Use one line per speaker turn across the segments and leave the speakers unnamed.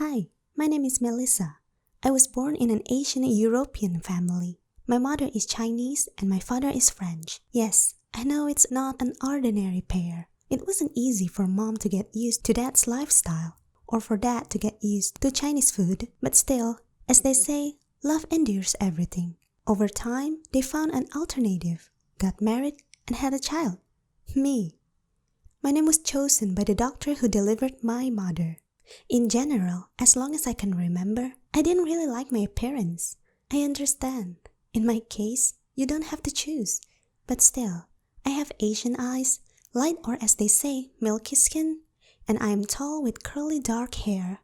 Hi, my name is Melisa. I was born in an Asian European family. My mother is Chinese and my father is French. Yes, I know it's not an ordinary pair. It wasn't easy for mom to get used to dad's lifestyle, or for dad to get used to Chinese food, but still, as they say, love endures everything. Over time, they found an alternative, got married, and had a child. Me. My name was chosen by the doctor who delivered my mother. In general, as long as I can remember, I didn't really like my appearance. I understand. In my case, you don't have to choose. But still, I have Asian eyes, light or as they say, milky skin, and I am tall with curly dark hair.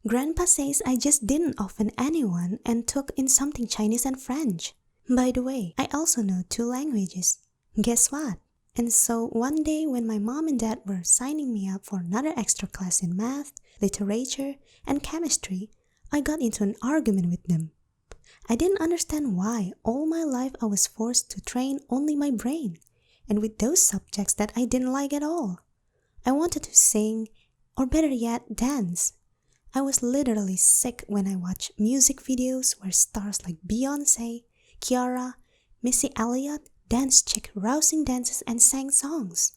Grandpa says I just didn't offend anyone and took in something Chinese and French. By the way, I also know 2 languages. Guess what? And so one day when my mom and dad were signing me up for another extra class in math, literature, and chemistry, I got into an argument with them. I didn't understand why all my life I was forced to train only my brain, and with those subjects that I didn't like at all. I wanted to sing, or better yet, dance. I was literally sick when I watched music videos where stars like Beyoncé, Kiara, Missy Elliott danced chick-rousing dances and sang songs.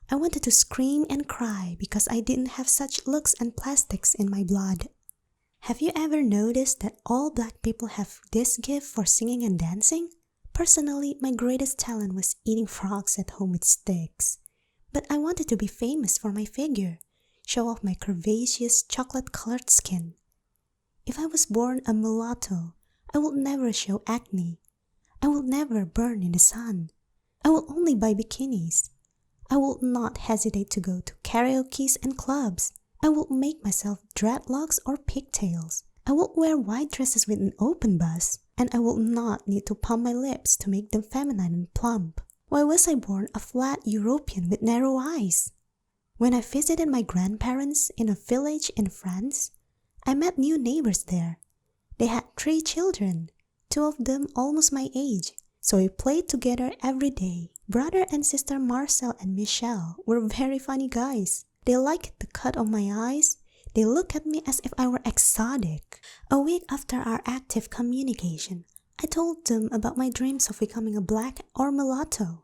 I wanted to scream and cry because I didn't have such looks and plastics in my blood. Have you ever noticed that all black people have this gift for singing and dancing? Personally, my greatest talent was eating frogs at home with sticks. But I wanted to be famous for my figure, show off my curvaceous chocolate-colored skin. If I was born a mulatto, I would never show acne. I will never burn in the sun. I will only buy bikinis. I will not hesitate to go to karaoke and clubs. I will make myself dreadlocks or pigtails. I will wear white dresses with an open bust, and I will not need to pump my lips to make them feminine and plump. Why was I born a flat European with narrow eyes? When I visited my grandparents in a village in France, I met new neighbors there. They had 3 children. 2 of them almost my age, so we played together every day. Brother and sister Marcel and Michelle were very funny guys. They liked the cut of my eyes. They looked at me as if I were exotic. A week after our active communication, I told them about my dreams of becoming a black or mulatto.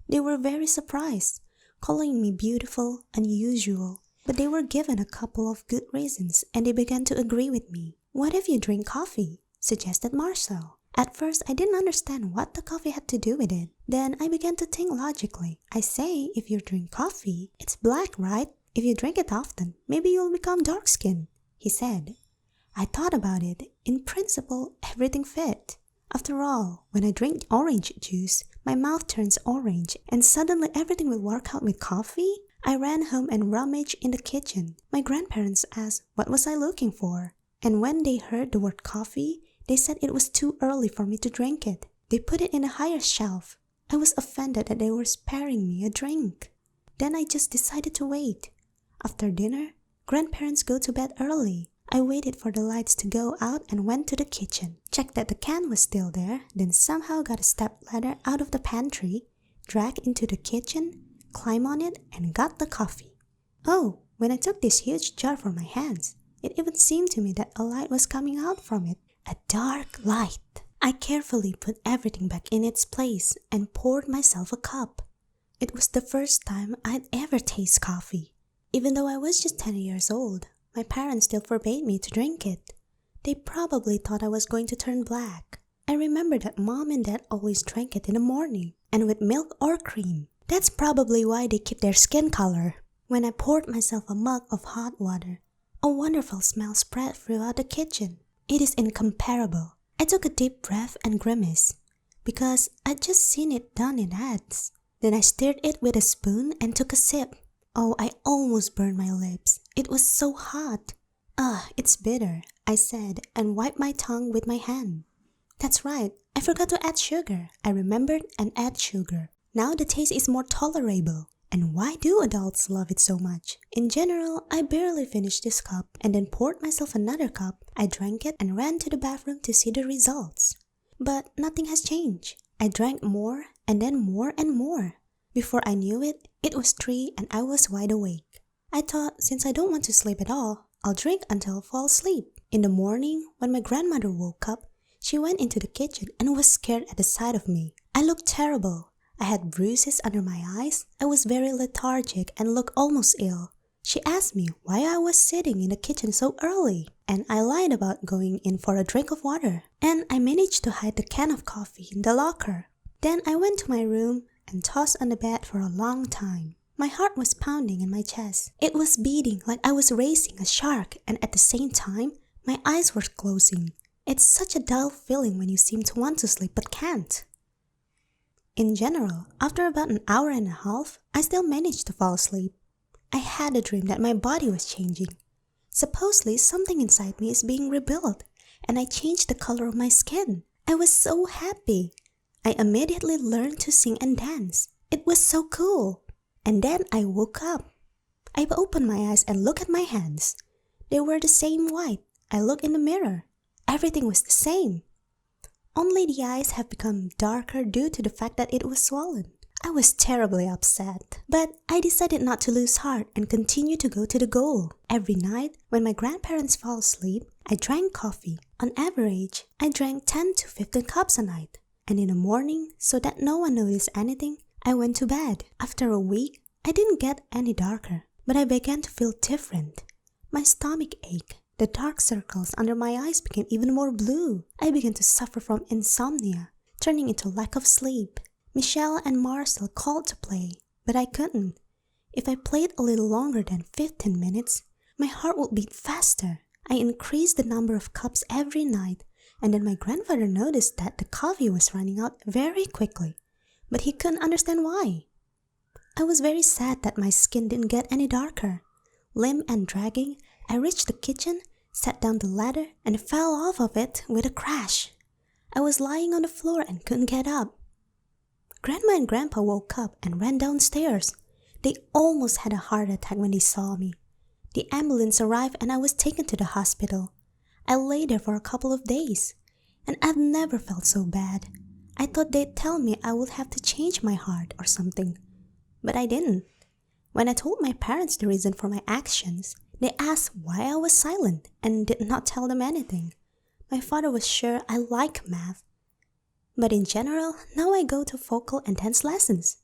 They were very surprised, calling me beautiful, unusual, but they were given a couple of good reasons and they began to agree with me. What if you drink coffee? Suggested Marcel. At first, I didn't understand what the coffee had to do with it. Then I began to think logically. I say, if you drink coffee, it's black, right? If you drink it often, maybe you'll become dark-skinned, he said. I thought about it. In principle, everything fit. After all, when I drink orange juice, my mouth turns orange and suddenly everything will work out with coffee? I ran home and rummaged in the kitchen. My grandparents asked what was I looking for. And when they heard the word coffee, they said it was too early for me to drink it. They put it in a higher shelf. I was offended that they were sparing me a drink. Then I just decided to wait. After dinner, grandparents go to bed early. I waited for the lights to go out and went to the kitchen. Checked that the can was still there, then somehow got a step ladder out of the pantry, dragged into the kitchen, climbed on it, and got the coffee. Oh, when I took this huge jar from my hands, it even seemed to me that a light was coming out from it. A dark light. I carefully put everything back in its place and poured myself a cup. It was the first time I'd ever tasted coffee. Even though I was just 10 years old, my parents still forbade me to drink it. They probably thought I was going to turn black. I remember that mom and dad always drank it in the morning, and with milk or cream. That's probably why they keep their skin color. When I poured myself a mug of hot water, a wonderful smell spread throughout the kitchen. It is incomparable. I took a deep breath and grimaced, because I'd just seen it done in ads. Then I stirred it with a spoon and took a sip. Oh, I almost burned my lips. It was so hot. It's bitter, I said, and wiped my tongue with my hand. That's right, I forgot to add sugar. I remembered and add sugar. Now the taste is more tolerable. And why do adults love it so much? In general, I barely finished this cup and then poured myself another cup. I drank it and ran to the bathroom to see the results. But nothing has changed. I drank more and then more and more. Before I knew it, it was 3 and I was wide awake. I thought since I don't want to sleep at all, I'll drink until I fall asleep. In the morning, when my grandmother woke up, she went into the kitchen and was scared at the sight of me. I looked terrible. I had bruises under my eyes. I was very lethargic and looked almost ill. She asked me why I was sitting in the kitchen so early, and I lied about going in for a drink of water. And I managed to hide the can of coffee in the locker. Then I went to my room and tossed on the bed for a long time. My heart was pounding in my chest. It was beating like I was racing a shark, and at the same time, my eyes were closing. It's such a dull feeling when you seem to want to sleep but can't. In general, after about an hour and a half, I still managed to fall asleep. I had a dream that my body was changing. Supposedly, something inside me is being rebuilt, and I changed the color of my skin. I was so happy. I immediately learned to sing and dance. It was so cool. And then I woke up. I opened my eyes and looked at my hands. They were the same white. I looked in the mirror. Everything was the same. Only the eyes have become darker due to the fact that it was swollen. I was terribly upset, but I decided not to lose heart and continue to go to the goal. Every night, when my grandparents fall asleep, I drank coffee. On average, I drank 10 to 15 cups a night. And in the morning, so that no one noticed anything, I went to bed. After a week, I didn't get any darker, but I began to feel different. My stomach ached. The dark circles under my eyes became even more blue. I began to suffer from insomnia, turning into lack of sleep. Michelle and Marcel called to play, but I couldn't. If I played a little longer than 15 minutes, my heart would beat faster. I increased the number of cups every night, and then my grandfather noticed that the coffee was running out very quickly, but he couldn't understand why. I was very sad that my skin didn't get any darker. Limp and dragging, I reached the kitchen, sat down the ladder, and fell off of it with a crash. I was lying on the floor and couldn't get up. Grandma and Grandpa woke up and ran downstairs. They almost had a heart attack when they saw me. The ambulance arrived and I was taken to the hospital. I lay there for a couple of days, and I've never felt so bad. I thought they'd tell me I would have to change my heart or something, but I didn't. When I told my parents the reason for my actions, they asked why I was silent and did not tell them anything. My father was sure I like math. But in general, now I go to vocal and dance lessons.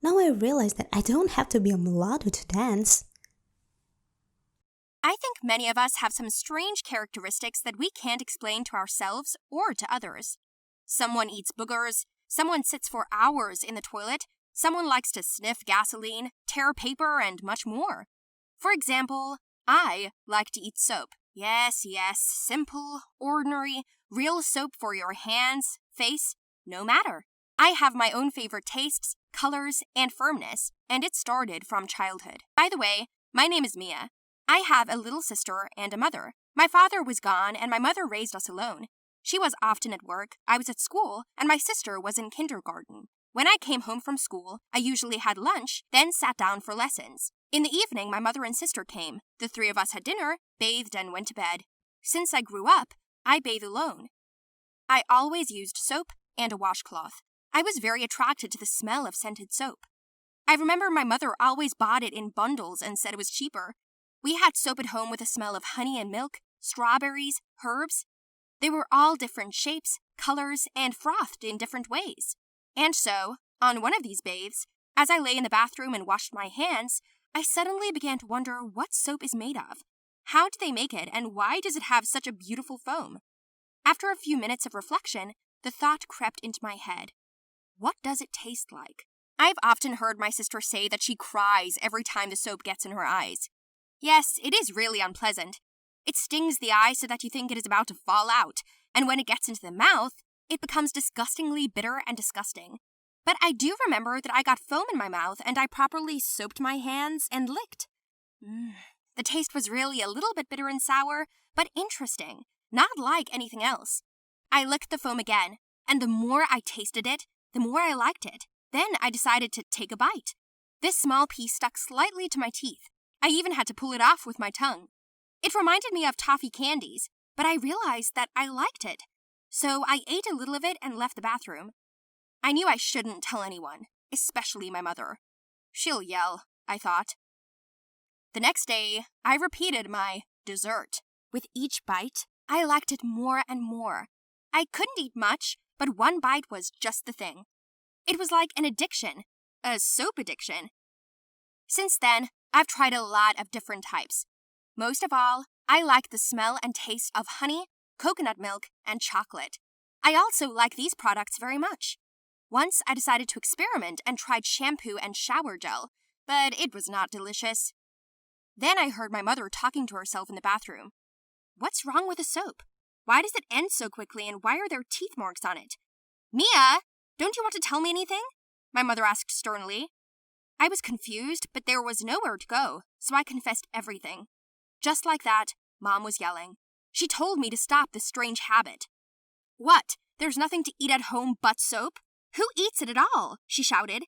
Now I realize that I don't have to be a mulatto to dance.
I think many of us have some strange characteristics that we can't explain to ourselves or to others. Someone eats boogers, someone sits for hours in the toilet, someone likes to sniff gasoline, tear paper, and much more. For example, I like to eat soap. Yes, simple, ordinary, real soap for your hands, face, no matter. I have my own favorite tastes, colors, and firmness, and it started from childhood. By the way, my name is Mia. I have a little sister and a mother. My father was gone and my mother raised us alone. She was often at work, I was at school, and my sister was in kindergarten. When I came home from school, I usually had lunch, then sat down for lessons. In the evening, my mother and sister came. The three of us had dinner, bathed, and went to bed. Since I grew up, I bathe alone. I always used soap and a washcloth. I was very attracted to the smell of scented soap. I remember my mother always bought it in bundles and said it was cheaper. We had soap at home with a smell of honey and milk, strawberries, herbs. They were all different shapes, colors, and frothed in different ways. And so, on one of these bathes, as I lay in the bathroom and washed my hands, I suddenly began to wonder what soap is made of. How do they make it, and why does it have such a beautiful foam? After a few minutes of reflection, the thought crept into my head. What does it taste like? I've often heard my sister say that she cries every time the soap gets in her eyes. Yes, it is really unpleasant. It stings the eye so that you think it is about to fall out, and when it gets into the mouth, it becomes disgustingly bitter and disgusting. But I do remember that I got foam in my mouth and I properly soaped my hands and licked. The taste was really a little bit bitter and sour, but interesting, not like anything else. I licked the foam again, and the more I tasted it, the more I liked it. Then I decided to take a bite. This small piece stuck slightly to my teeth. I even had to pull it off with my tongue. It reminded me of toffee candies, but I realized that I liked it. So I ate a little of it and left the bathroom. I knew I shouldn't tell anyone, especially my mother. She'll yell, I thought. The next day, I repeated my dessert. With each bite, I liked it more and more. I couldn't eat much, but one bite was just the thing. It was like an addiction, a soap addiction. Since then, I've tried a lot of different types. Most of all, I like the smell and taste of honey, coconut milk, and chocolate. I also like these products very much. Once I decided to experiment and tried shampoo and shower gel, but it was not delicious. Then I heard my mother talking to herself in the bathroom. What's wrong with the soap? Why does it end so quickly and why are there teeth marks on it? Mia, don't you want to tell me anything? My mother asked sternly. I was confused, but there was nowhere to go, so I confessed everything. Just like that, Mom was yelling. She told me to stop this strange habit. What? There's nothing to eat at home but soap? Who eats it at all? She shouted.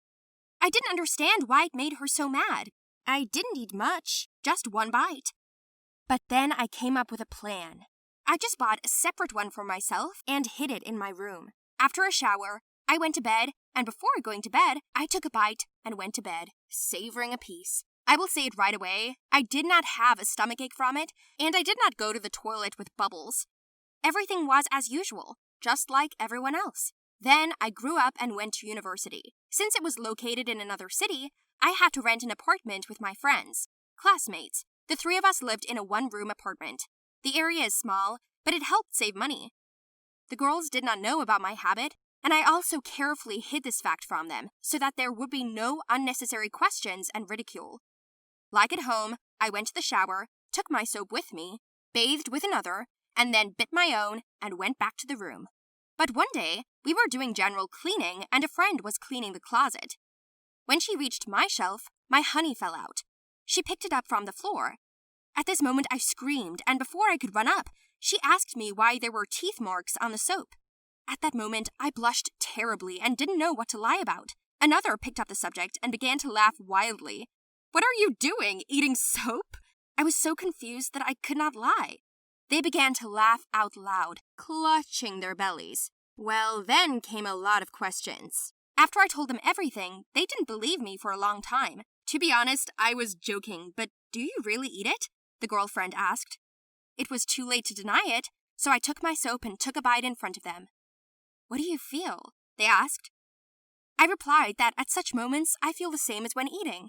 I didn't understand why it made her so mad. I didn't eat much, just one bite. But then I came up with a plan. I just bought a separate one for myself and hid it in my room. After a shower, I went to bed, and before going to bed, I took a bite and went to bed, savoring a piece. I will say it right away, I did not have a stomachache from it, and I did not go to the toilet with bubbles. Everything was as usual, just like everyone else. Then I grew up and went to university. Since it was located in another city, I had to rent an apartment with my friends, classmates. The three of us lived in a one-room apartment. The area is small, but it helped save money. The girls did not know about my habit, and I also carefully hid this fact from them so that there would be no unnecessary questions and ridicule. Like at home, I went to the shower, took my soap with me, bathed with another, and then bit my own and went back to the room. But one day, we were doing general cleaning and a friend was cleaning the closet. When she reached my shelf, my honey fell out. She picked it up from the floor. At this moment, I screamed, and before I could run up, she asked me why there were teeth marks on the soap. At that moment, I blushed terribly and didn't know what to lie about. Another picked up the subject and began to laugh wildly. What are you doing, eating soap? I was so confused that I could not lie. They began to laugh out loud, clutching their bellies. Well, then came a lot of questions. After I told them everything, they didn't believe me for a long time. To be honest, I was joking, but do you really eat it? The girlfriend asked. It was too late to deny it, so I took my soap and took a bite in front of them. What do you feel? They asked. I replied that at such moments, I feel the same as when eating.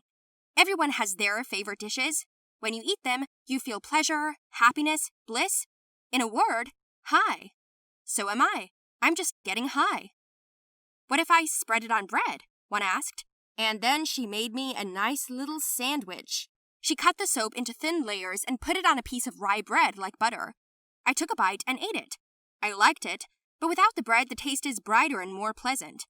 Everyone has their favorite dishes. When you eat them, you feel pleasure, happiness, bliss. In a word, high. So am I. I'm just getting high. What if I spread it on bread? One asked. And then she made me a nice little sandwich. She cut the soap into thin layers and put it on a piece of rye bread like butter. I took a bite and ate it. I liked it, but without the bread, the taste is brighter and more pleasant.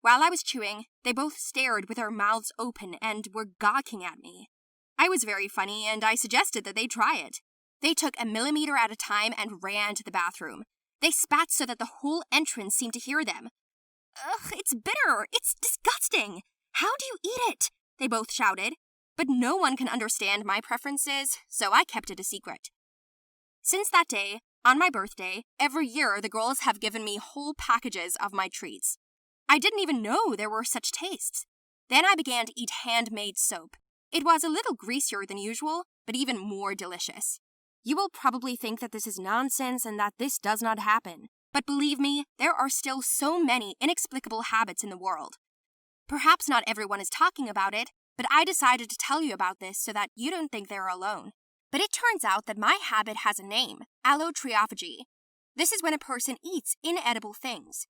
While I was chewing, they both stared with their mouths open and were gawking at me. I was very funny, and I suggested that they try it. They took a millimeter at a time and ran to the bathroom. They spat so that the whole entrance seemed to hear them. Ugh, it's bitter! It's disgusting! How do you eat it? They both shouted. But no one can understand my preferences, so I kept it a secret. Since that day, on my birthday, every year the girls have given me whole packages of my treats. I didn't even know there were such tastes. Then I began to eat handmade soap. It was a little greasier than usual, but even more delicious. You will probably think that this is nonsense and that this does not happen. But believe me, there are still so many inexplicable habits in the world. Perhaps not everyone is talking about it, but I decided to tell you about this so that you don't think they're alone. But it turns out that my habit has a name, allotriophagy. This is when a person eats inedible things.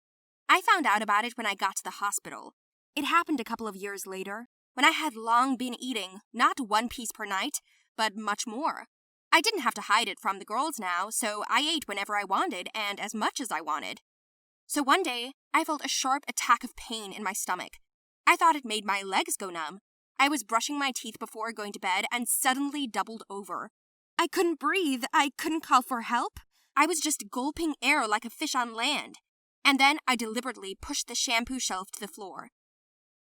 I found out about it when I got to the hospital. It happened a couple of years later, when I had long been eating not one piece per night, but much more. I didn't have to hide it from the girls now, so I ate whenever I wanted and as much as I wanted. So one day, I felt a sharp attack of pain in my stomach. I thought it made my legs go numb. I was brushing my teeth before going to bed and suddenly doubled over. I couldn't breathe. I couldn't call for help. I was just gulping air like a fish on land. And then I deliberately pushed the shampoo shelf to the floor.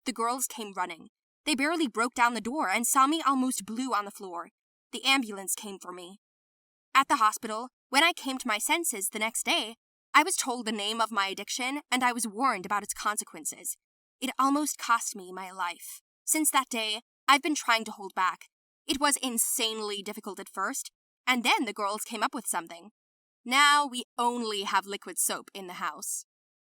The girls came running. They barely broke down the door and saw me almost blue on the floor. The ambulance came for me. At the hospital, when I came to my senses the next day, I was told the name of my addiction and I was warned about its consequences. It almost cost me my life. Since that day, I've been trying to hold back. It was insanely difficult at first, And then the girls came up with something. Now we only have liquid soap in the house.